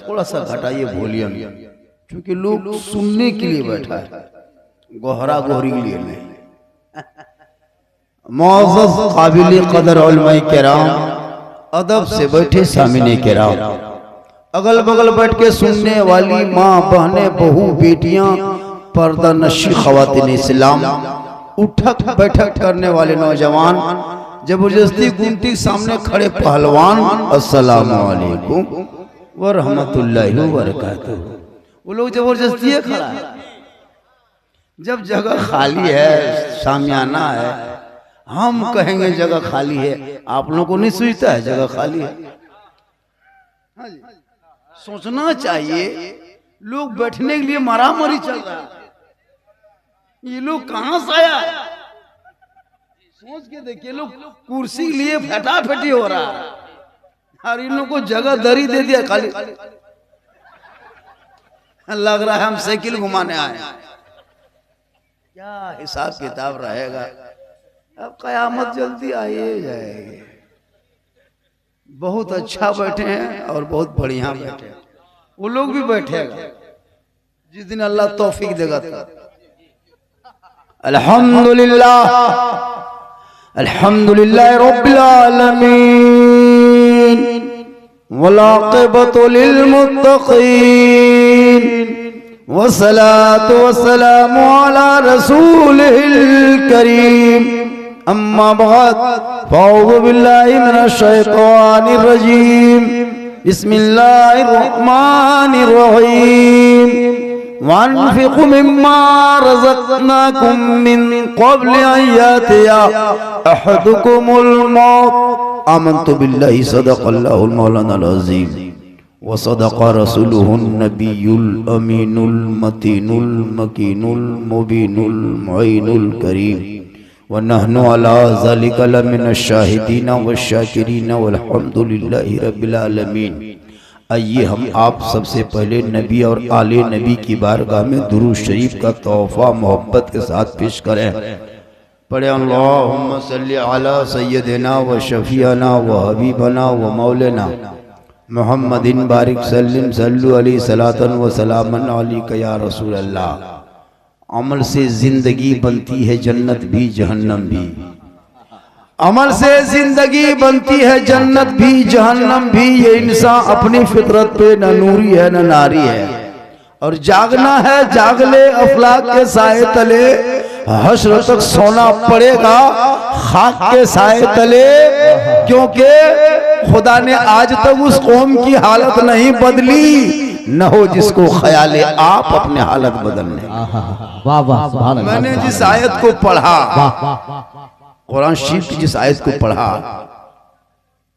थोड़ा सा घटाइए वॉल्यूम, क्योंकि लोग सुनने के लिए बैठा है, गोहरा गोहरी के लिए नहीं। मुअज़्ज़ज़ काबिल कदर उलमाए किराम, अदब से बैठे सामने किराम, अगल बगल बैठ के सुनने वाली माँ बहनें बहू बेटियां, पर्दा नशी ख़वातीन इस्लाम, उठक बैठक करने वाले नौजवान, जबरदस्ती गुमटी सामने खड़े पहलवान, अस्सलामु अलैकुम व रहमतुल्लाहि व बरकातहू। वो लोग जबरदस्ती खड़ा है, जब जगह खाली है, सामियाना है, हम कहेंगे जगह खाली है, आप लोगों को नहीं सूझता है जगह खाली है? सोचना चाहिए, लोग बैठने के लिए मारामारी चल रहा है, ये लोग कहां से आया? सोच के देखिए, लोग कुर्सी के लिए फटाफटी हो रहा है और इन लोगों को जगह दरी दे दिया खाली। लग रहा है हम साइकिल घुमाने आए। क्या हिसाब किताब रहेगा? अब कयामत जल्दी आए जाएगी। बहुत अच्छा बैठे हैं और बहुत बढ़िया बैठे हैं, वो लोग भी बैठेगा जिस दिन अल्लाह तौफीक देगा। अल्हम्दुलिल्लाह अल्हम्दुलिल्लाह रब्बिल आलमीन वल आक़िबतु लिल मुत्तक़ीन वस्सलातु वस्सलामु अला रसूलिल करीम। अम्मा बाद फ़अऊज़ु बिल्लाहि मिनश शैतानिर रजीम। बिस्मिल्लाहिर रहमानिर रहीम। वअन्फ़िक़ू मिम्मा रज़क़नाकुम मिन क़ब्लि अन यातिया अहदुकुमुल मौत। आमन्तु बिल्लाहि सदक़ल्लाहुल मौलानाल अज़ीम व सदक़ रसूलुहुन नबियुल अमीनुल मतीनुल मकीनुल मुबीनुल मुईनुल करीम व नहनु अला ज़ालिका लमिनश शाहिदीन वश्शाकिरीन वल्हम्दुलिल्लाहि रब्बिल आलमीन। आइए हम आप सबसे पहले नबी और आले नबी की बारगाह में दुरूद शरीफ का तोहफा मोहब्बत के साथ पेश करें। पढ़े अल्लाहुम्मा सल्ली अला सय्यदिना व शफीअना व हबीबना व मौलाना मुहम्मदिन बारिक सल्लिम सल्लु अलैहि सलातन व सलामन अलैका या रसूल अल्लाह। अमल से जिंदगी बनती है जन्नत भी जहन्नम भी, अमल से जिंदगी बनती है जन्नत भी जहन्नम भी। ये इंसान अपनी फितरत पे न नूरी है न नारी है, और जागना है जाग ले अफलाक के साए तले, हश्र तक सोना पड़ेगा खाक के साए तले, क्योंकि खुदा ने आज तक उस कौम की हालत नहीं बदली, न हो जिसको ख्याल आप अपने हालत बदलने। मैंने जिस आयत को पढ़ा, कुरान शरीफ की जिस आयत को पढ़ा,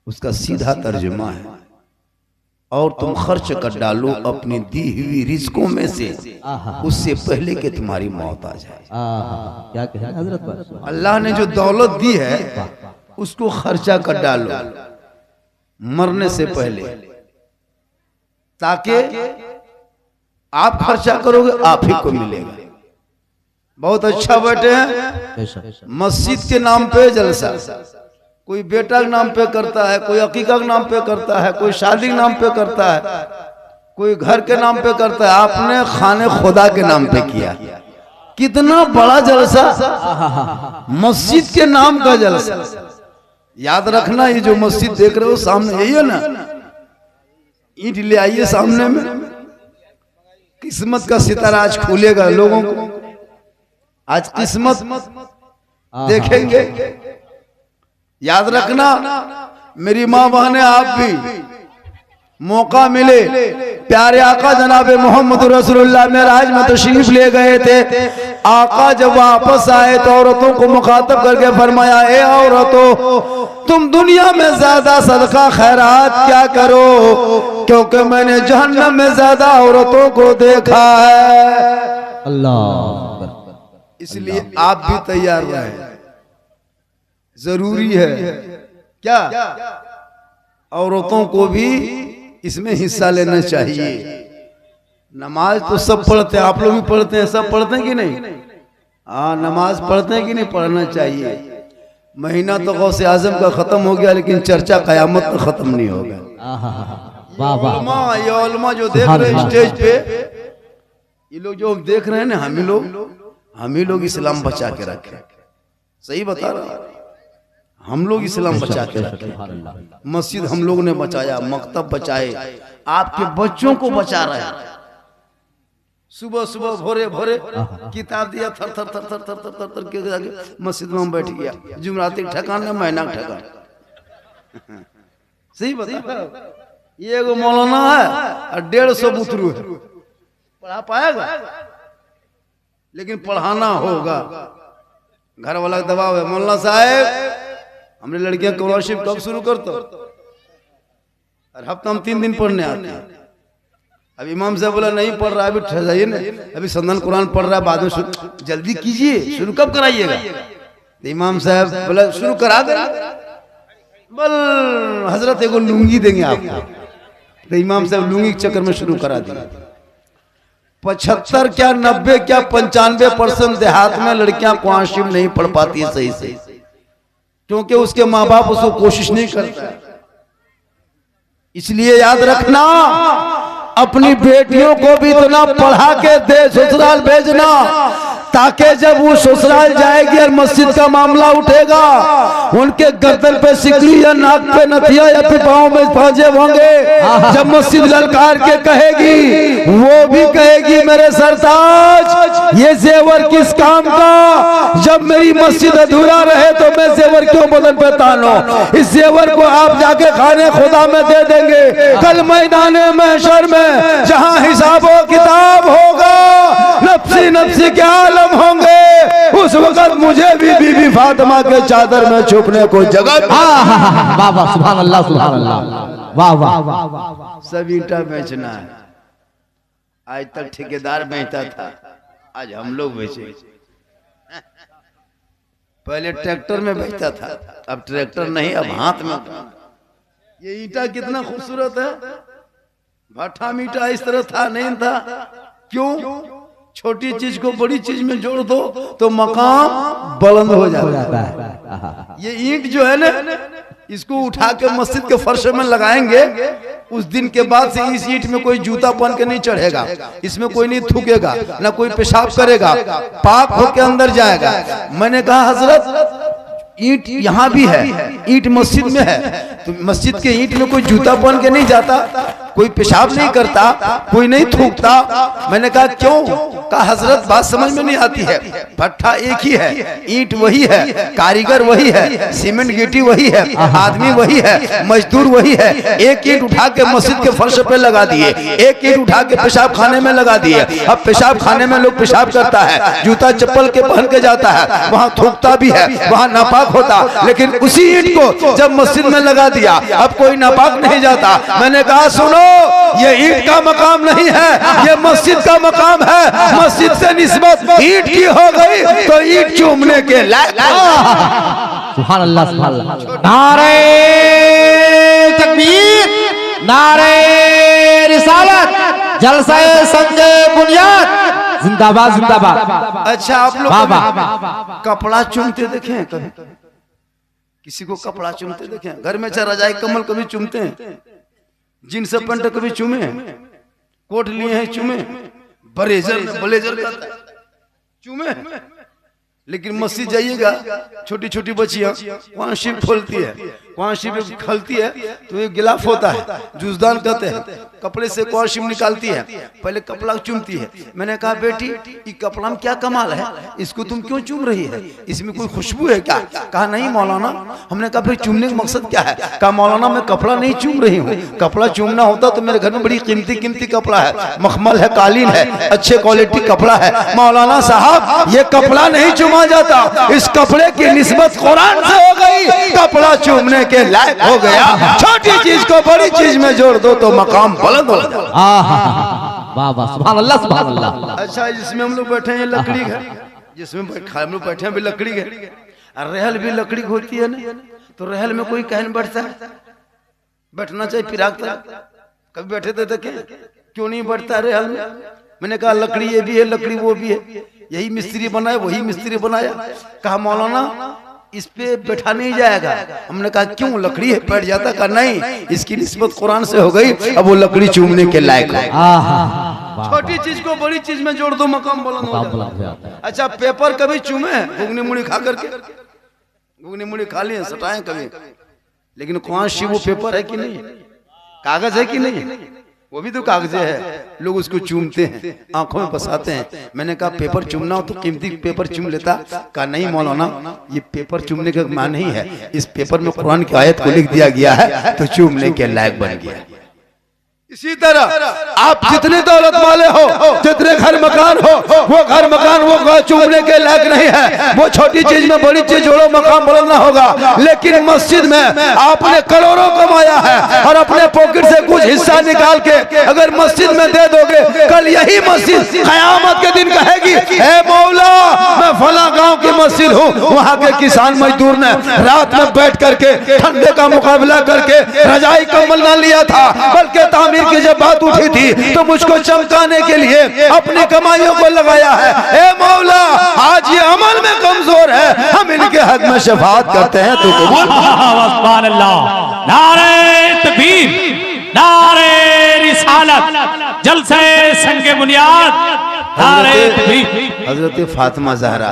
उसका सीधा तर्जुमा है, और तुम खर्च कर डालो अपनी दी हुई रिज़्कों में से उससे पहले कि तुम्हारी मौत आ जाए। क्या कहे हजरत? अल्लाह ने जो दौलत दी है उसको खर्चा कर डालो मरने से पहले, ताकि आप खर्चा करोगे आप ही को मिलेगा। बहुत अच्छा बैठे हैं, मस्जिद के नाम पे जलसा, कोई बेटा के नाम पे करता है, कोई अकीका के नाम पे करता है, कोई शादी के नाम पे करता है, कोई घर के नाम पे करता है, आपने खाने खुदा के नाम पे किया। कितना बड़ा जलसा, मस्जिद के नाम का जलसा। याद रखना, ये जो मस्जिद देख रहे हो सामने, यही है ना, ईंट ले आइए सामने में, किस्मत का सितारा आज खुलेगा लोगों को, आज किस्मत देखेंगे। याद रखना मेरी माँ बहने, आप भी मौका मिले, प्यारे आका जनाबे मोहम्मद रसूलुल्लाह मेराज में तशरीफ ले गए थे। आका जब वापस आए तो औरतों को मुखातब करके फरमाया, ए औरतों, तुम दुनिया में ज्यादा सदका खैरात क्या करो, क्योंकि मैंने जहन्नम में ज्यादा औरतों को देखा है। अल्लाह, इसलिए आप भी तैयार रहें, जरूरी है। क्या औरतों को भी इसमें हिस्सा लेना चाहिए। नमाज तो सब पढ़ते हैं, आप लोग भी पढ़ते हैं, सब पढ़ते हैं कि नहीं? हाँ, नमाज पढ़ते हैं कि नहीं? पढ़ना चाहिए। महीना तो गौसे आजम का खत्म हो गया, लेकिन चर्चा कयामत तक खत्म नहीं होगा। ये उलमा जो देख रहे हैं स्टेज पे, ये लोग जो देख रहे हैं ना, हम ही लोग इस्लाम बचा के रखे। सही बता रहा, हम लोग इस्लाम बचा के रखे। मस्जिद हम लोग ने बचाया, मकतब बचाए, आपके बच्चों को बचा रहे हैं। सुबह सुबह भोरे भोरे किताब दिया, थर थर थर थर थर थर थर के जाके मस्जिद में बैठ गया। जुमराती ठकान में महीना ठकान। सही बता, ये एगो मौलाना है और 150 बुतरू है, पढ़ा पाएगा? लेकिन पढ़ाना होगा। घर वाला का दबाव है, मौलाना साहब हमने लड़कियां स्कॉलरशिप कब शुरू करते, और हफ्ता हम 3 दिन पढ़ने आते हैं। अब इमाम साहब बोला नहीं पढ़ रहा, अभी ठहराइए ना, अभी संदन कुरान पढ़ रहा है, बाद में जल्दी कीजिए, शुरू कब कराइएगा? तो इमाम साहब बोला शुरू करा दे, बल हजरत एगो लुंगी देंगे आपको। तो इमाम साहब लुंगी के चक्कर में शुरू करा दिया। 75 क्या 90 क्या 95% देहात में लड़कियां कुरान शरीफ नहीं पढ़ पाती है सही से, क्योंकि उसके माँ बाप उसको कोशिश नहीं करते। इसलिए याद रखना, अपनी बेटियों को भी इतना पढ़ा के दे, ससुराल भेजना, ताकि जब वो ससुराल जाएगी और मस्जिद का मामला उठेगा, उनके गर्दन पे सिकली या नाक पे नथिया या फिर पाँव में पांजे होंगे। जब मस्जिद ललकार के कहेगी, वो भी कहेगी मेरे सरताज ये जेवर किस काम का? जब मेरी मस्जिद अधूरा रहे तो मैं जेवर क्यों बदन पे तानो? इस जेवर को आप जाके खाने खुदा में दे देंगे। कल मैदाने महशर में जहाँ हिसाब किताब होगा, नफ्सी नफ्सी के आलम होंगे, उस वक्त मुझे भी बीबी फातिमा के चादर में छुपने को जगह। वाह वाह, सुभान अल्लाह, सुभान अल्लाह, वाह वाह। सब ईंटा बेचना है। आज तक ठेकेदार बेचता था, आज हम लोग बेचे। पहले ट्रैक्टर में बेचता था, अब ट्रैक्टर नहीं, अब हाथ में। ये ईंटा कितना खूबसूरत है, भट्ठा मीठा इस तरह था नहीं था। क्यों? छोटी चीज को बड़ी चीज में जोड़ दो तो मकाम बुलंद हो जाता है। ये ईंट जो है ना, इसको उठा के मस्जिद के फर्श में लगाएंगे, उस दिन के बाद से इस ईंट में कोई जूता पहन के नहीं चढ़ेगा, इसमें कोई नहीं थूकेगा, ना कोई पेशाब करेगा, पाक होके अंदर जाएगा। मैंने कहा हजरत ईंट यहाँ भी है, ईंट मस्जिद में है, तो मस्जिद के ईंट में कोई जूता पहन के नहीं जाता, कोई पेशाब नहीं करता, कोई नहीं थूकता। मैंने कहा क्यों? कहा हजरत बात समझ में नहीं आती है, भट्ठा एक ही है, ईंट वही है, कारीगर वही है, सीमेंट गिट्टी वही है, आदमी वही है, मजदूर वही है। एक ईंट उठा के मस्जिद के फर्श पे लगा दिए, एक ईंट उठा के पेशाब खाने में लगा दिए। अब पेशाब खाने में लोग पेशाब करता है, जूता चप्पल के पहन के जाता है, वहाँ थूकता भी है, वहाँ नापाक होता, लेकिन उसी ईंट को जब मस्जिद में लगा दिया, अब कोई नापाक नहीं जाता। मैंने कहा सुनो, ये ईंट का मकाम नहीं है, ये मस्जिद का मकाम है। मस्जिद से निस्बत ईंट की हो गई तो ईंट चूमने के लायक। सुभान अल्लाह, सुभान अल्लाह। नारे तकबीर, नारे रिसालत, जलसाए संजय बुनियाद, जिंदाबाद जिंदाबाद। अच्छा, आप लोग कपड़ा चूमते देखे कभी? किसी को कपड़ा चूमते देखे? घर में चाहे रजाई कम्बल कभी चूमते हैं? जींस पैंट कभी चूमे? कोट लिए हैं चूमे? ब्लेजर चूमे? लेकिन मस्जिद जाइएगा, छोटी छोटी बच्चियां वहां शिव खोलती है, वहां शिव खलती है, तो ये गिलाफ होता है, जूसदान कहते हैं, कपड़े से कुआं शिव निकालती है, पहले कपड़ा चूमती है। मैंने कहा बेटी ये कपड़ा में क्या कमाल है, इसको तुम क्यों चूम रही है, इसमें कोई खुशबू है क्या? कहा नहीं मौलाना। हमने कहा फिर चूमने का मकसद क्या है? कहा मौलाना मैं कपड़ा नहीं चूम रही हूँ, कपड़ा चूमना होता तो मेरे घर में बड़ी कीमती कीमती कपड़ा है, मखमल है, कालीन है, अच्छे क्वालिटी कपड़ा है। मौलाना साहब ये कपड़ा नहीं चूमा जाता, इस कपड़े की निस्बत कुरान से हो गई, कपड़ा चूमने के लायक हो गया। छोटी चीज को बड़ी चीज में जोड़ दो तो मकाम बुलंद हो जाता। वाह वाह, सुभान अल्लाह, सुभान अल्लाह। अच्छा, जिसमें हम लोग बैठे हैं लकड़ी घर, जिसमें हम लोग बैठे हैं भी लकड़ी घर, और रहल भी लकड़ी होती है ना, तो रहल में कोई कहन बैठता है? बैठना चाहिए फिराक तरह। कभी बैठे थे देखे? क्यों नहीं बैठता रहल में? मैंने कहा लकड़ी ये भी है, लकड़ी वो भी है, यही मिस्त्री बनाया, वही मिस्त्री बनाया। कहा मौलाना इस पे बैठा नहीं जाएगा। हमने कहा क्यों, लकड़ी है बैठ जाता? कहा नहीं, इसकी निस्बत कुरान से हो गई, अब वो लकड़ी चूमने के लायक है। छोटी चीज को बड़ी चीज में जोड़ दो, मकाम बुलंद हो जाता है। अच्छा, पेपर कभी चूमे घुगनी मुड़ी खा करके? घुगनी मुड़ी खा लिए, सटाए कभी, लेकिन कौन वो पेपर है कि नहीं, कागज है कि नहीं? वो भी तो कागज है, लोग उसको चूमते हैं, आंखों में बसाते हैं। मैंने कहा पेपर चूमना हो तो कीमती पेपर चूम लेता। कहा नहीं मौलाना, ये पेपर चूमने का मान नहीं है, इस पेपर में कुरान की आयत को लिख दिया गया है तो चूमने के लायक बन गया। इसी तरह आप जितने दौलत वाले हो, जितने घर मकान हो, वो घर मकान वो चूमने के लायक नहीं है। वो छोटी चीज में बड़ी चीज जोड़ो, मकाम बुलंद होगा। लेकिन मस्जिद में आपने करोड़ों कमाया है और अपने पॉकेट से कुछ हिस्सा निकाल के अगर मस्जिद में दे दोगे, कल यही मस्जिद कयामत के दिन कहेगी, हे मौला मैं फला गांव की मस्जिद हूँ, वहाँ के किसान मजदूर ने रात में बैठ करके ठंडे का मुकाबला करके रजाई कंबल न लिया था, बल्कि तामीर की जब बात उठी थी तो मुझको चमकाने के लिए अपनी कमाइयों को लगाया है। ए मौला, आज ये अमल में कमजोर है, हम इनके हक में शफाअत करते हैं तो कबूल। सुभान अल्लाह, नारे तकबीर, नारे रिसालत, जलसे संगे बुनियाद, नारे तकबीर। हजरत फातिमा ज़हरा,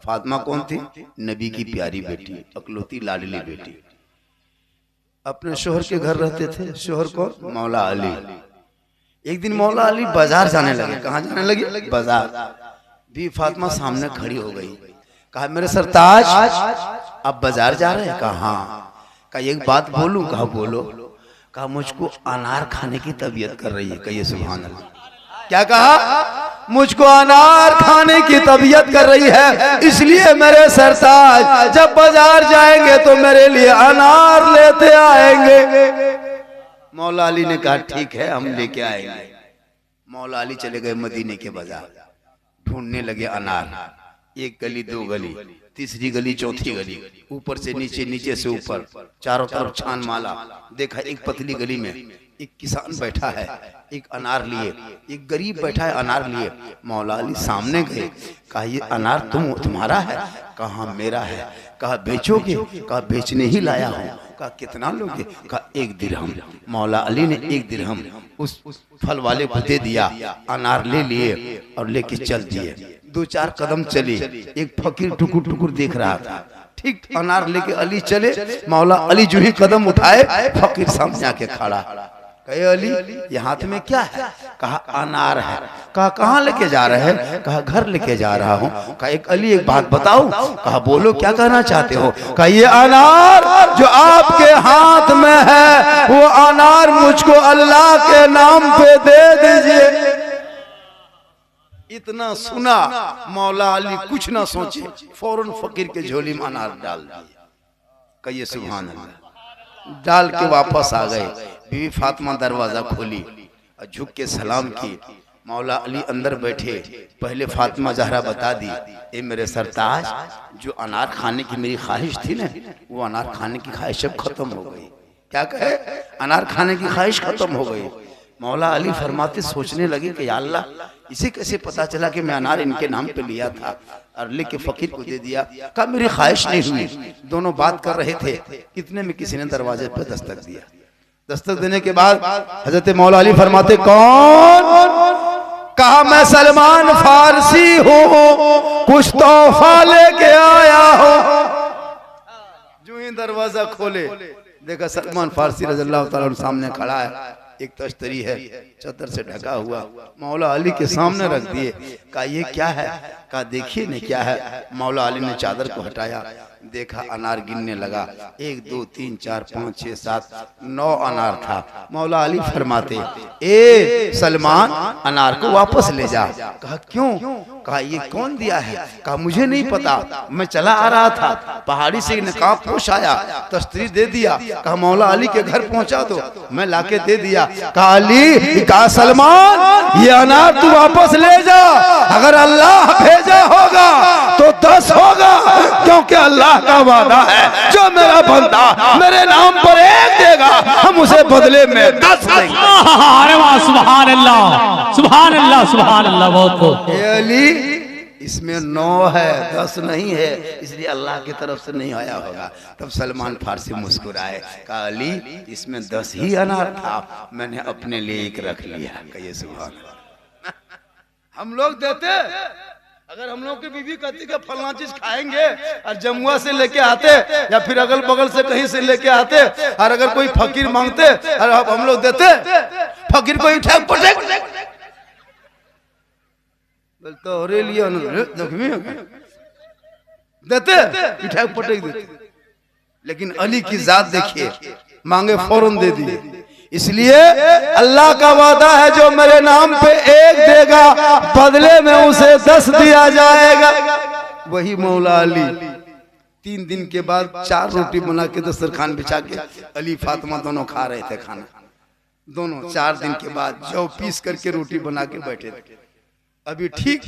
फातिमा कौन थी? नबी की प्यारी बेटी, अकलौती लाडली बेटी। अपने शोहर के घर रहते थे। शोहर को मौला अली। एक दिन मौला अली बाजार जाने लगे। कहाँ जाने लगे? बाजार। भी फातिमा सामने खड़ी हो गई। कहा मेरे सरताज आप बाजार जा रहे हैं? कहा हाँ। कहा एक बात बोलूं? कहा बोलो। कहा मुझको अनार खाने की तबीयत कर रही है। कहिए सुभान अल्लाह। क्या कहा? मुझको अनार खाने की तबीयत कर रही है, इसलिए मेरे सरताज जब बाजार जाएंगे तो मेरे लिए अनार लेते आएंगे। मौला अली ने कहा ठीक है, हम लेके आएंगे। मौला अली चले गए मदीने के बाजार, ढूंढने लगे अनार। एक गली, दो गली, तीसरी गली, चौथी गली, ऊपर से नीचे, नीचे से ऊपर, चारों तरफ छान माला। देखा एक पतली गली में एक किसान बैठा है, एक अनार लिए, एक गरीब बैठा है अनार लिए। मौला अली सामने गए। कहा ये अनार तुम्हारा है? कहा मेरा है। कहा बेचोगे? कहा बेचने ही लाया हूँ। कहा कितना लोगे? कहा 1 दिरहम। मौला अली ने 1 दिरहम उस फल वाले को दे दिया। अनार ले लिए और लेके चल दिए। 2-4 कदम चले, एक फकीर टुकुर टुकुर देख रहा था। ठीक अनार लेके अली चले। मौला अली जो ही कदम उठाए, फकीर सामने आके खड़ा। कहे अली ये हाथ में क्या है? कहा अनार है। कहा कहाँ लेके जा रहे हैं? कहा घर लेके जा रहा हूँ। कहा एक अली एक बात बताओ। कहा बोलो क्या कहना चाहते हो? कहा ये अनार जो आपके हाथ में है, वो अनार मुझको अल्लाह के नाम पे दे दीजिए। इतना सुना मौला अली कुछ ना सोचे, फौरन फकीर के झोली में अनार डाल दिए। कहिए सुभान अल्लाह। डाल के वापस आ गए। बीवी फातिमा दरवाजा खोली और झुक के सलाम की। मौला अली अंदर बैठे। पहले फातिमा ज़हरा बता दी, ए मेरे सरताज, जो अनार खाने की मेरी ख्वाहिश थी ना, वो अनार खाने की ख्वाहिश अब खत्म हो गई। क्या कहे? अनार खाने की ख्वाहिश खत्म हो गई। मौला अली फरमाते सोचने लगे कि या अल्लाह, इसे कैसे पता चला कि मैं अनार इनके नाम पे लिया था और लेके फकीर को दे दिया? कहा मेरी ख्वाहिश नहीं हुई। दोनों बात कर रहे थे, इतने में किसी ने दरवाजे पे दस्तक दिया। दस्तक देने के बाद हजरत मौला अली फरमाते कौन? कहा मैं सलमान फारसी हूँ, कुछ तोहफा लेके आया हूँ। जो ही दरवाजा खोले देखा सलमान फारसी रज़ियल्लाहु ताला अन्हु सामने खड़ा है। एक तश्तरी है चादर से ढका हुआ, मौला अली के सामने रख दिए। कहा ये क्या है? कहा देखिए ने क्या है। मौला अली ने चादर को हटाया, देखा अनार गिनने लगा। 1 2 3 4 5 6 7 9 अनार था। मौला अली फरमाते ए सलमान, अनार को वापस ले जा। कहा क्यों? कहा ये कौन दिया है? कहा मुझे नहीं पता, मैं चला आ रहा था, पहाड़ी से नकाब पोश आया, तश्तरी दे दिया। कहा मौला अली के घर पहुंचा दो, मैं लाके दे दिया। कहा अली, कहा सलमान ये अनार तू वापस ले जा। अगर अल्लाह भेजा होगा तो 10 होगा, क्योंकि अल्लाह का वादा है जो मेरा बंदा मेरे नाम पर 1 देगा, हम उसे बदले में 10 देंगे। अरे वाह, सुभान अल्लाह, सुभान अल्लाह, सुभान अल्लाह। बहुत अली इसमें 9 है 10 नहीं है, इसलिए अल्लाह की तरफ से नहीं आया होगा। तब सलमान फारसी मुस्कुराए, कहा अली इसमें 10 ही अनार था, मैंने अपने लिए एक रख लिया। कहिए सुभान अल्लाह। हम लोग देते, अगर हम लोग की बीवी कहती कि फलना चीज खाएंगे और जमुआ से लेके आते या फिर अगल बगल से कहीं से लेके आते, और अगर कोई फकीर मांगते और हम लोग देते, फकीर को उठा बोलते अरे लिया जख्मी देते, उठा पटक देते। लेकिन अली की जात देखिए, मांगे फौरन दे दिए। इसलिए अल्लाह का वादा है जो मेरे नाम पे 1 देगा बदले में उसे 10 दिया जाएगा। वही मौला अली 3 दिन के बाद 4 रोटी बना के दस्तरखान बिछा के अली फातिमा दोनों खा रहे थे खाना। दोनों 4 दिन के बाद जौ पीस करके रोटी बना के बैठे थे। अभी ठीक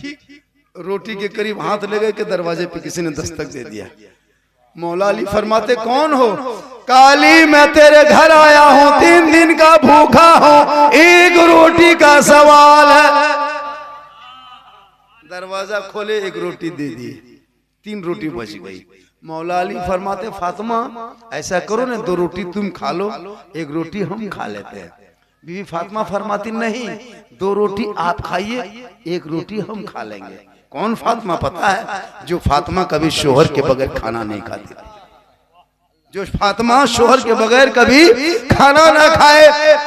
रोटी के करीब हाथ लगे के दरवाजे पे किसी ने दस्तक दे दिया। मौला अली फरमाते कौन हो? काली मैं तेरे घर आया हूं, 3 दिन का भूखा हूं, 1 रोटी का सवाल है। दरवाजा खोले, 1 रोटी दे दी, 3 रोटी बच गई। मौला अली फरमाते फातिमा ऐसा करो ना, 2 रोटी तुम खा लो, 1 रोटी हम खा लेते हैं। बीवी फातिमा फरमाती नहीं, 2 रोटी आप खाइए, 1 रोटी हम खा लेंगे। कौन फातिमा पता है? जो फातिमा कभी शोहर के बगैर खाना नहीं खाती, जो फातिमा शोहर के बगैर कभी खाना ना खाए।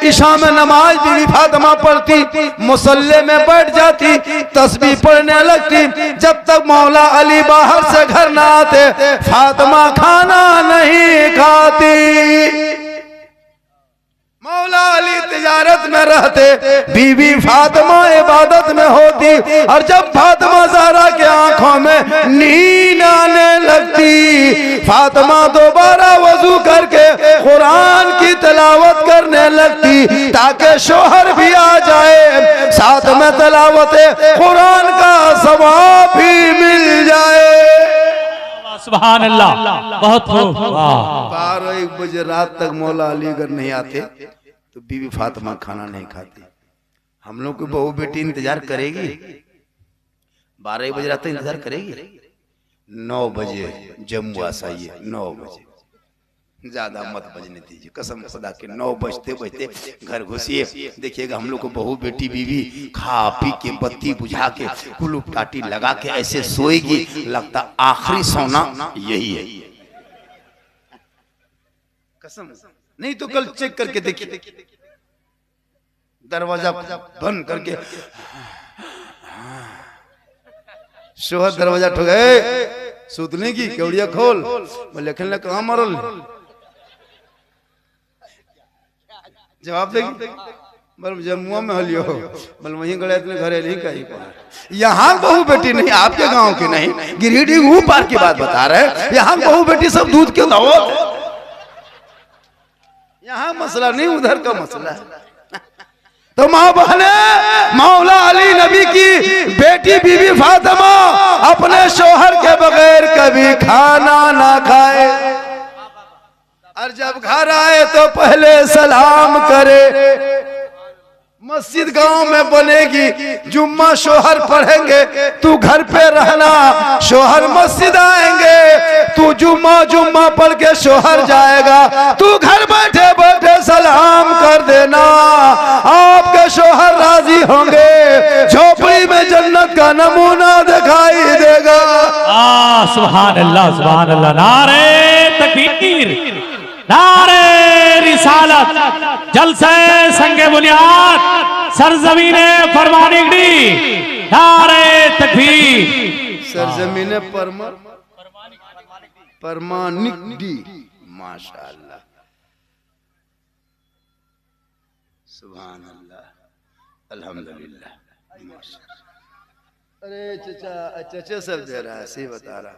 ईशा में नमाज बीवी फातिमा पढ़ती, मुसल्ले में बैठ जाती, तस्बीह पढ़ने लगती। जब तक मौला अली बाहर से घर ना आते फातिमा खाना नहीं खाती। मौला अली तिजारत में रहते, बीवी फातिमा इबादत में होती। और जब फातिमा ज़हरा के आंखों में नींद आने लगती, फातिमा दोबारा वजू करके कुरान की तिलावत करने लगती ताकि शोहर भी आ जाए, साथ में तिलावत कुरान का सवाब भी मिल जाए। सुभान अल्लाह, बहुत खूब। 12-1 बजे रात तक मौला अली अगर नहीं आते तो बीवी फातिमा खाना नहीं खाती। हम लोग की बहू बेटी इंतजार करेगी, 12 बजे रात तक इंतजार करेगी। 9 बजे जमुआ साइए, 9 बजे, ज्यादा मत बजने दीजिए, कसम खुदा के 9 बजते बजते घर घुसिए। देखिएगा हम लोग को बहू बेटी बीवी खा पी के बत्ती बुझा के कुलूप टाटी लगा के ऐसे सोएगी, लगता आखिरी सोना यही है। कसम नहीं तो कल चेक करके देखिए, दरवाजा बंद करके शोहर दरवाजा ठोके, सुतने की केवड़िया खोल, बोले खेलने कहाँ मरल, जवाब देगी बोल जमुआ में हलियो, बोल वहीं गए इतने घरे नहीं कहीं पर। यहाँ बहू बेटी नहीं, आपके गांव की नहीं, गिरिडीह ऊपर की बात बता रहे। यहाँ बहू बेटी सब दूध के दावत, यहाँ मसला नहीं उधर का मसला है। तो माँ बहने, मौला अली नबी की बेटी बीवी फातिमा अपने शोहर के बगैर कभी खाना ना खाए, और जब घर आए तो पहले सलाम करे। मस्जिद गांव में बनेगी, जुम्मा शोहर पढ़ेंगे, तू घर पे रहना, शोहर मस्जिद आएंगे, तू जुम्मा पढ़ के शोहर जाएगा, तू घर बैठे बैठे सलाम कर देना, आपके शोहर राजी होंगे, झोपड़ी में जन्नत का नमूना दिखाई देगा। सुभान अल्लाह, सुभान अल्लाह। नारे तकबीर, नारे रिसालत, जलसे संगे बुनियाद, सरजमीने फरमानिगडी, नारे तकबीर, सरजमीने परमानिगडी, माशाअल्लाह, सुभान अल्लाह, अल्हम्दुलिल्लाह। अरे चचा सब दे रहा है, सही बता रहा,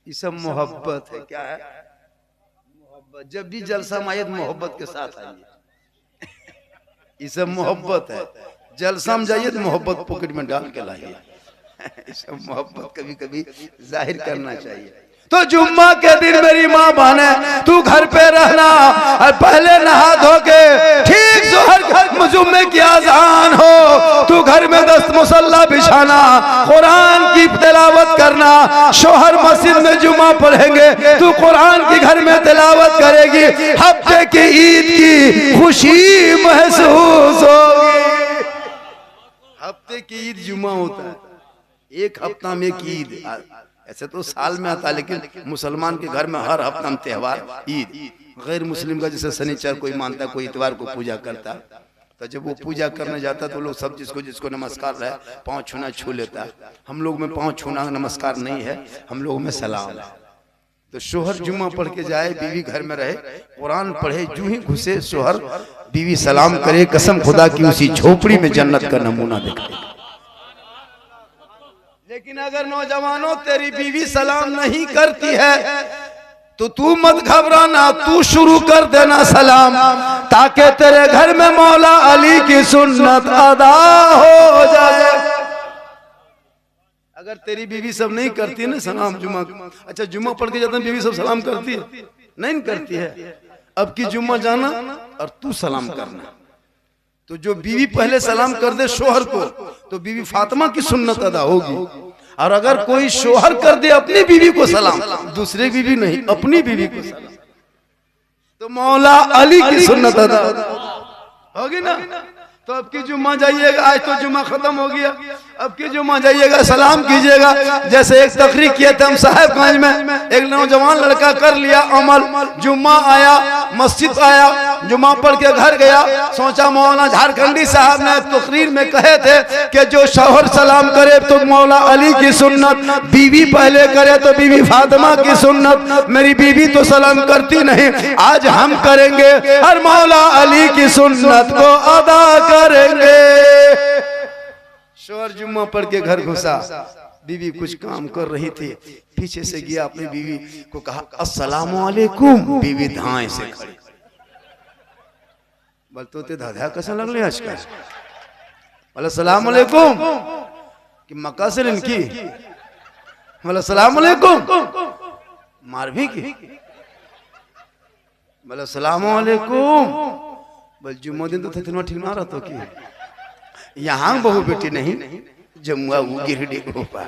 ये सब मोहब्बत है। क्या है मोहब्बत? जब भी जलसा मायत मोहब्बत के साथ आइए, ये सब मोहब्बत है। जलसा में जाइए तो मोहब्बत पॉकेट में डाल के लाइए। ये सब मोहब्बत कभी कभी जाहिर करना चाहिए। तो जुम्मा के दिन मेरी माँ बहने, तू घर पे रहना, और पहले नहा धो के ठीक जोहर जुम्मे की अजान हो, तू घर में दस्त मुसल्ला बिछाना, कुरान की तिलावत करना। शोहर मस्जिद में जुमा पढ़ेंगे, तू कुरान की घर में तिलावत करेगी, हफ्ते की ईद की खुशी महसूस होगी। हफ्ते की ईद जुमा होता है, एक हफ्ता में एक ईद। ऐसे तो साल में आता है, लेकिन मुसलमान के घर में हर हफ्ता में त्योहार ईद। गैर मुस्लिम का जैसे शनिचर कोई मानता, कोई इतवार को पूजा करता, तो जब वो पूजा करने जाता तो लोग सब जिसको नमस्कार है पाँव छूना छू लेता है। हम लोग में पाँव छूना नमस्कार नहीं है, हम लोग में सलाम है। तो शोहर जुम्मा पढ़ के जाए, बीवी घर में रहे, कुरान पढ़े, जूं ही घुसे शोहर बीवी सलाम करे, कसम खुदा की उसी झोपड़ी में जन्नत का नमूना दिखाए। लेकिन अगर नौजवानों तेरी बीवी सलाम नहीं करती है तो तू मत घबराना, तू शुरू कर देना सलाम, ताकि तेरे घर में मौला अली की सुन्नत अदा हो जाए। अगर तेरी बीवी सब नहीं करती ना सलाम जुम्मा, अच्छा जुम्मा पढ़ के जाते हैं बीवी सब सलाम करती है? नहीं करती है। अब की जुम्मा जाना और तू सलाम करना। तो जो बीवी पहले सलाम कर दे शोहर को, तो बीवी फातिमा की सुन्नत अदा होगी। और अगर कोई शोहर कर दे अपनी बीवी को सलाम, दूसरे बीवी नहीं, अपनी बीवी को सलाम, तो मौला अली की सुन्नत अदा होगी ना। तो अब की जुम्मा जाइएगा, आज तो जुम्मा खत्म हो गया, अब की जुम्मा जाइएगा सलाम कीजिएगा। जैसे एक तकरीर किए थे हम साहेबगंज में, एक नौजवान लड़का कर लिया अमल, जुम्मा आया, मस्जिद आया, जुम्मा पढ़ के घर गया, सोचा मौलाना झारखंडी साहब ने तकरीर में कहे थे कि जो शौहर सलाम करे तो मौला अली की सुन्नत, बीवी पहले करे तो बीवी फातिमा की सुन्नत। मेरी बीवी तो सलाम करती नहीं, आज हम करेंगे और मौला अली की सुन्नत को अदा करेंगे। शोहर जुम्मा पढ़ के घर घुसा, बीवी कुछ काम कर रही थी, पीछे से गया, अपनी बीवी को कहा अस्सलामु अलैकुम। बीवी धाए से खड़ी, बोलते होते धाधा कैसा लग रहा आजकल, बोला सलाम अलैकुम कि मक्का से इनकी, बोला सलाम अलैकुम मार भी की, बोला सलाम अलैकुम। बोल जुम्मा दिन तो थे ठीक ना रहा तो कि यहाँ बहु बेटी नहीं, जमुआ वो गिरडी गोपा,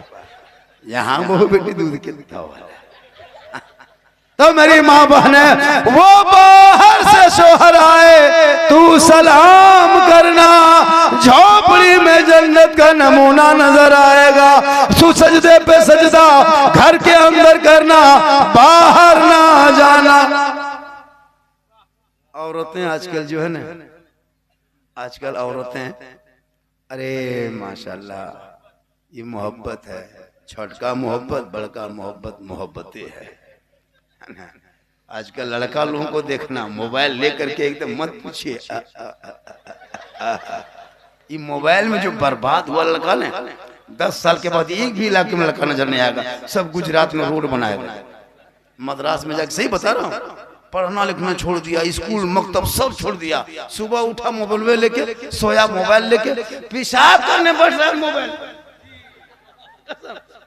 यहाँ बहु बेटी दूध के दिखा वाला। तो मेरी माँ बहने वो बाहर से शोहर आए, तू सलाम करना, झोपड़ी में जन्नत का नमूना नजर आएगा। तू सजदे पे सजदा घर के अंदर करना, बाहर ना जाना। औरतें आजकल जो है ना, आजकल औरतें, अरे माशाल्लाह, ये मोहब्बत है, छोटका मोहब्बत, बड़का मोहब्बत, मोहब्बतें है। आजकल लड़का लोगों को देखना, मोबाइल लेकर के एकदम मत पूछिए, ये मोबाइल में जो बर्बाद हुआ लड़का ने, 10 साल के बाद एक भी इलाके में लड़का नजर नहीं आएगा। सब गुजरात में रोड बनाएगा, मद्रास में जाकर, सही बता रहा हूँ, पढ़ना लिखना छोड़ दिया, स्कूल मकतब सब छोड़ दिया। सुबह उठा मोबाइल में लेके, सोया मोबाइल लेके, पेशाब करने बैठ रहा है मोबाइल,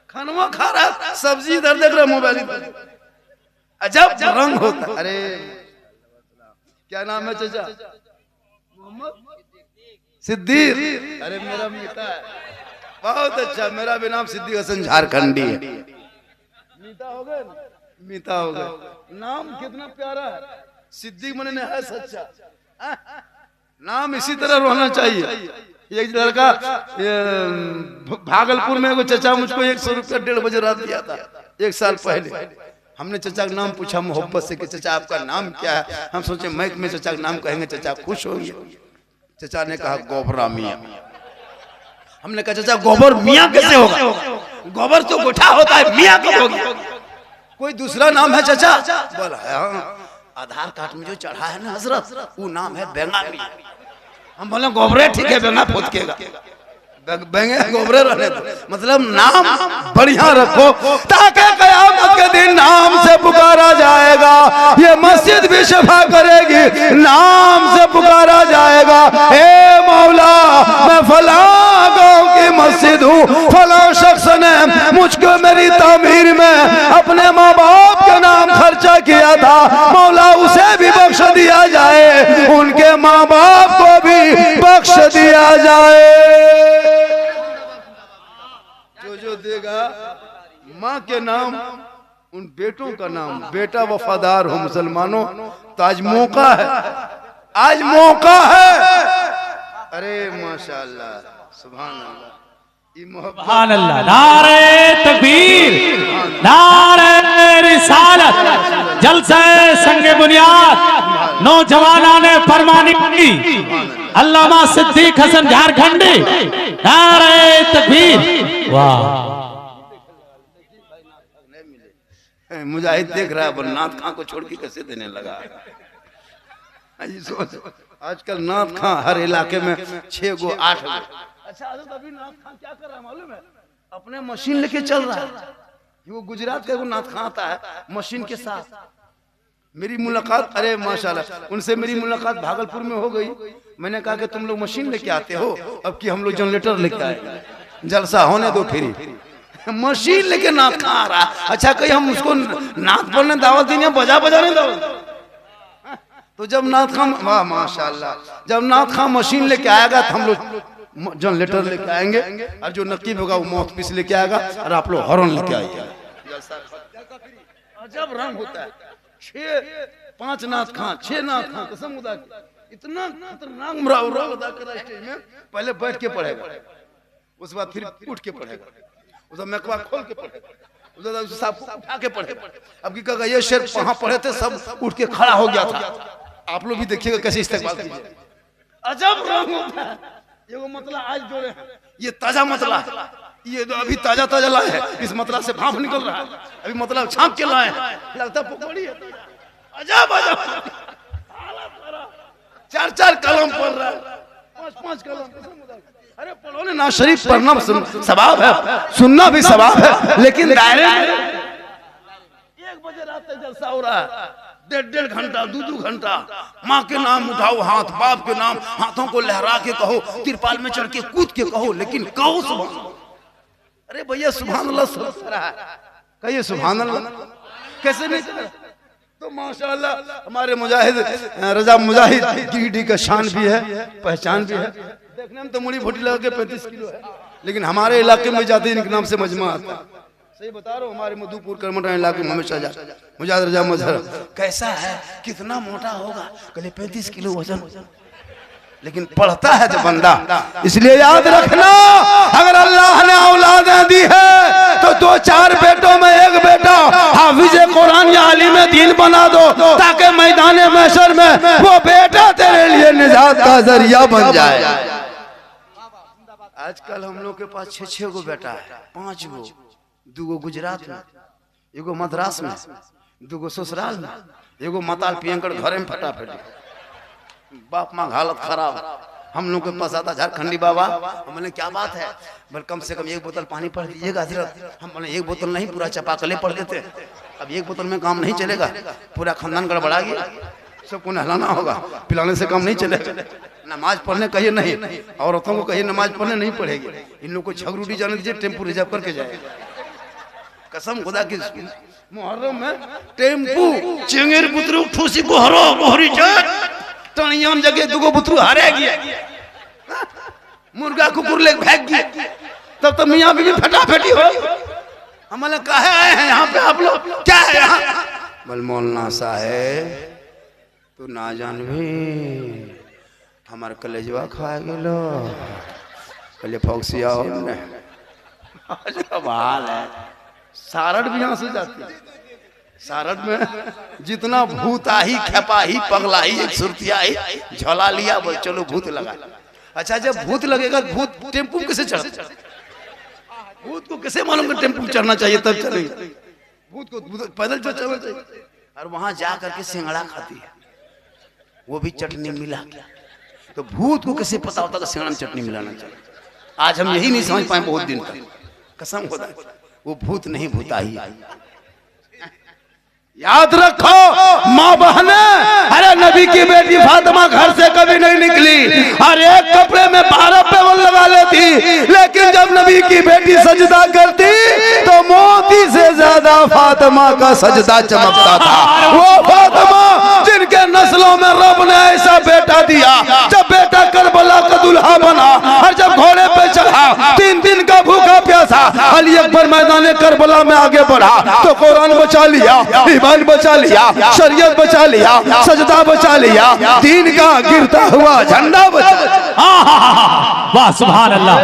खाना खा रहा, सब्जी इधर देख रहा, मोबाइल इधर। अजब रंग होता। अरे क्या नाम है चाचा? मोहम्मद सिद्दीक। अरे मेरा मीता है, बहुत अच्छा, मेरा भी नाम सिद्दीक हसन झारखंडी है। मीता हो गए, मीता हो गए, नाम कितना प्यारा है, सिद्दीक मने है सच्चा, नाम इसी तरह रहना चाहिए। एक लड़का भागलपुर में, वो चचा मुझको 100 रुपया 1:30 बजे रात दिया था, 1 साल पहले। हमने चचा का नाम पूछा मोहब्बत से कि चचा आपका नाम क्या है? हम सोचे मैक में चचा का नाम कहेंगे चचा खुश होंगे। चचा ने कहा गोबरा मियाँ। हमने कहा चचा गोबर मियाँ कैसे होगा? गोबर तो गोठा होता है, मियाँ कब होगा? कोई दूसरा नाम है चचा? बोला हाँ, आधार कार्ड में जो चढ़ा है ना हजरत, वो नाम है बेंगा मियाँ। हम बोले गोबरे ठीक है, बेंगा फुदकेगा, बेंगे गोबरे रहने दो, मतलब नाम बढ़िया रखो, ताकि कयामत के दिन नाम से पुकारा जाएगा। ये मस्जिद भी शफा करेगी, नाम से पुकारा जाएगा। हे मौला, मैं फला गाँव की मस्जिद हूँ, फला शख्स ने मुझको मेरी तामीर में अपने माँ बाप के नाम खर्चा किया था, मौला उसे भी बख्श दिया जाए, उनके माँ बाप को भी बख्श दिया जाए। माँ के नाम, उन बेटों का नाम, बेटा वफादार हो मुसलमानों, तो आज मौका है, आज मौका है। अरे माशाअल्लाह, सुभान अल्लाह, सुभान अल्लाह, नारे तकबीर, नारे रिसालत, जलसे संगे बुनियाद, नौजवानाने फरमानी की, अल्लामा सिद्दीक हसन झारखंडी, नारे तकबीर। वाह, मुजाहिद देख रहा है, पर नाथ खां को छोड़ के कैसे देने लगा। आजकल नाथ खां हर इलाके में 6 गो 8 गो। अच्छा, अभी नाथ खां क्या कर रहा है मालूम है? अपने मशीन लेके चल रहा है। वो गुजरात का वो नाथ खां आता है मशीन के साथ। मेरी मुलाकात, अरे माशाल्लाह, उनसे मेरी मुलाकात भागलपुर में हो गई। मैंने कहा कि तुम लोग मशीन लेके आते हो, अब कि हम लोग जनरेटर लेके आए, जलसा होने दो फिर। मशीन लेके नाथ खां आ रहा। अच्छा, कहीं हम उसको नाथ बोलने दावत देंगे, बजा बजाने दावत। तो जब नाथ खां, वाह माशाल्लाह, जब नाथ खां मशीन लेके आएगा तो हम लोग जनरेटर लेके आएंगे, और जो नकीब होगा वो माउथ पीस लेके आएगा, और आप लोग हॉर्न लेके आएंगे। अजब रंग होता है। 5 नाथ खां, 6 नाथ खां, कसम खुदा की, इतना खतरनाक मुरावरा अदा कर रहा है स्टेज में। पहले बैठ के पढ़ेगा, उसके बाद फिर उठ के पढ़ेगा, उसका मैकवा खोल के पढ़ेगा, उसका साहब उठा के पढ़ेगा। अब की कहा ये शेर वहां पढ़े थे, सब उठ के खड़ा हो गया था। आप लोग भी देखिएगा कैसे इस्तेमाल कीजिए। अजब रंग होता है। ये वो मतला आज जोड़े हैं, ये ताजा मतला है, ये तो अभी ताजा ताजा लाए हैं, इस मतला से भाप निकल रहा है, अभी मतलब छाप के लाए हैं, लगता पकड़ी है। अजब अजब 4-4 कलम पढ़ रहा है, 5-5 कलम। अरे पढ़ो ने ना, शरीफ पढ़ना सवाब है, सुनना भी सवाब है, लेकिन दायरे में 1 बजे रात तक जलसा हो रहा है, 1.5 घंटा 2 घंटा। माँ के नाम उठाओ हाथ, बाप के नाम, हाथों को लहरा के कहो, तिरपाल में चढ़ के कूद के कहो, लेकिन कहो सुभान। अरे भैया सुभान अल्लाह सब रहा है, कहिए सुभान अल्लाह, कैसे नहीं कर? तो माशाअल्लाह हमारे मुजाहिद रजा मुजाहिद गिरिडीह का शान भी है, पहचान भी है। देखने में तो मुड़ी फुटी लगा के 35 किलो है, लेकिन हमारे इलाके में जाते इनके नाम से मजमा आता है। सही बता रहा हूँ, हमारे मधुपुर करमटा इलाके में हमेशा जा मुजाहिद रजा मजहर कैसा है, कितना मोटा होगा, कल 35 किलो वजन, लेकिन पढ़ता है जब बंदा। इसलिए याद रखना, अगर अल्लाह ने औलादें दी है तो 2-4 बेटों में 1 बेटा हाफिज कुरान या आलिम दीन बना दो, ताकि मैदान महशर में वो बेटा तेरे लिए निजात का जरिया बन जाए। आजकल हम लोग के पास 6-6 गो बेटा है, 5 गो, 2 गो गुजरात में, 1 गो मद्रास में, 2 गो ससुराल में, 1 गो मताल पियंकर घरे में फटाफटी। बाप माँ हालत खराब। हम लोग के पास आता झारखंडी बाबा, हम बोले क्या बात है, बोले कम से कम 1 बोतल पानी पढ़ दीजिएगा हजरत। हम बोले 1 बोतल नहीं, पूरा चापाकले पढ़ लेते। अब 1 बोतल में काम नहीं चलेगा, पूरा खानदान गड़बड़ा गया, सबको नहलाना होगा, पिलाने से काम नहीं चलेगा। नमाज पढ़ने कहिए नहीं, औरतों को कहिए नमाज पढ़ने नहीं पढ़ेगी। इन लोग को झगरूडी जाने दीजिए, टेम्पू रिजर्व करके जाए। कसम खुदा की, मुहर्रम में टेम्पू चेंगेर पुत्रु ठूसी को हरो मोहरी जात टनियान जगह 2 गो पुत्रु हारे गया, मुर्गा कुकुर ले भाग गया, तब तो मियां बीवी फटाफटी हो। हम कहे आए हैं यहाँ पे आप लोग, क्या है यहाँ? बोल मौलाना साहेब तू ना जानबी, हमार कलेजवा खा गेलो, कले फौक्सिया हो ने। बवाल है। सारड भी यहाँ से जाती है, सारड में जितना भूत आई, खेपाही, पगलाई, एक सुरतियाई, झोला लिया, बोल चलो भूत लगा। अच्छा, जब भूत लगेगा, भूत टेम्पू कैसे चढ़ता? भूत को कैसे मालूम कि टेम्पू चढ़ना चाहिए तब चलेगा? भूत को पैदल जो चलना चाहिए। और वहां जा करके सिंगड़ा खाती है, वो भी चटनी मिला के। तो भूत को कैसे पता होता कि सिंगड़ा में चटनी मिलाना चाहिए? आज हम यही नहीं समझ पाए बहुत दिन तक, कसम खुदा। वो भूत नहीं, भूताही। याद रखो माँ बहने, अरे नबी की बेटी फातिमा घर से कभी नहीं निकली और एक कपड़े में 12 पेवल लगा लेती, लेकिन जब नबी की बेटी सजदा करती तो मोती से ज्यादा फातिमा का सजदा चमकता था। वो फातिमा जिनके नस्लों में रब ने ऐसा बेटा दिया, जब बेटा करबला का दुल्हा बना और जब घोड़े पे चढ़ा, 3 दिन का भूखा प्यासा, अली अकबर मैदान करबला में आगे बढ़ा तो कुरान बचा लिया, ईमान बचा लिया, शरीयत बचा लिया, सजदा बचा लिया, दीन का गिरता हुआ झंडा बचा लिया। वाह सुभान अल्लाह।